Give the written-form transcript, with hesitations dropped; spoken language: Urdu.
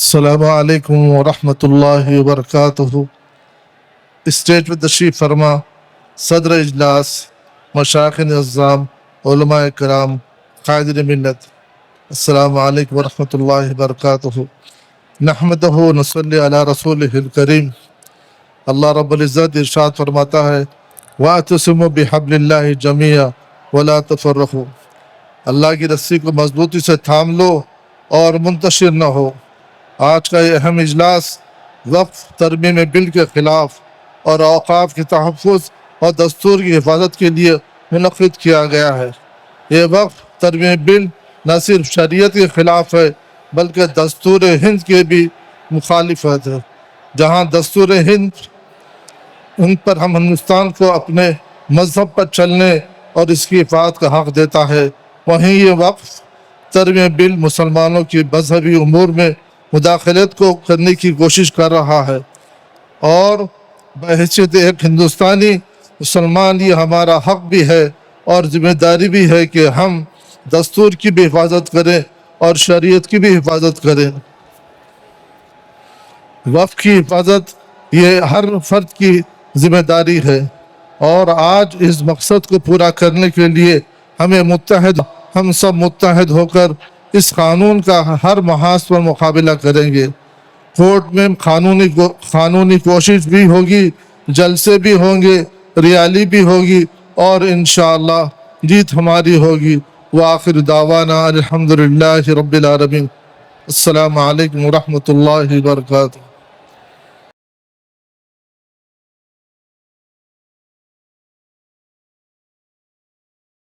السلام علیکم ورحمۃ اللہ وبرکاتہ۔ اسٹیج پہ تشریف فرما صدر اجلاس، مشائخ نظام، علماء کرام، قائدین ملت، السلام علیکم ورحمۃ اللہ وبرکاتہ۔ نحمدہ ونصلی علی رسولہ الکریم۔ اللہ رب العزت ارشاد فرماتا ہے وَاعْتَصِمُوا بِحَبْلِ اللَّهِ جَمِيعًا وَلَا تَفَرَّقُوا، اللہ کی رسی کو مضبوطی سے تھام لو اور منتشر نہ ہو۔ آج کا یہ اہم اجلاس وقف ترمیم بل کے خلاف اور اوقاف کے تحفظ اور دستور کی حفاظت کے لیے منعقد کیا گیا ہے۔ یہ وقف ترمیم بل نہ صرف شریعت کے خلاف ہے بلکہ دستور ہند کے بھی مخالفت ہے۔ جہاں دستور ہند پر ہم ہندوستان کو اپنے مذہب پر چلنے اور اس کی حفاظت کا حق دیتا ہے، وہیں یہ وقف ترمیم بل مسلمانوں کی مذہبی امور میں مداخلت کو کرنے کی کوشش کر رہا ہے، اور بحیثیت ایک ہندوستانی مسلمان یہ ہمارا حق بھی ہے اور ذمہ داری بھی ہے کہ ہم دستور کی بھی حفاظت کریں اور شریعت کی بھی حفاظت کریں۔ وقف کی حفاظت یہ ہر فرد کی ذمہ داری ہے، اور آج اس مقصد کو پورا کرنے کے لیے ہم سب متحد ہو کر اس قانون کا ہر محاذ پر مقابلہ کریں گے۔ کورٹ میں قانونی کوشش بھی ہوگی، جلسے بھی ہوں گے، ریالی بھی ہوگی، اور انشاءاللہ جیت ہماری ہوگی۔ وآخر دعوانا الحمدللہ رب العالمین۔ السلام علیکم ورحمۃ اللہ وبرکاتہ۔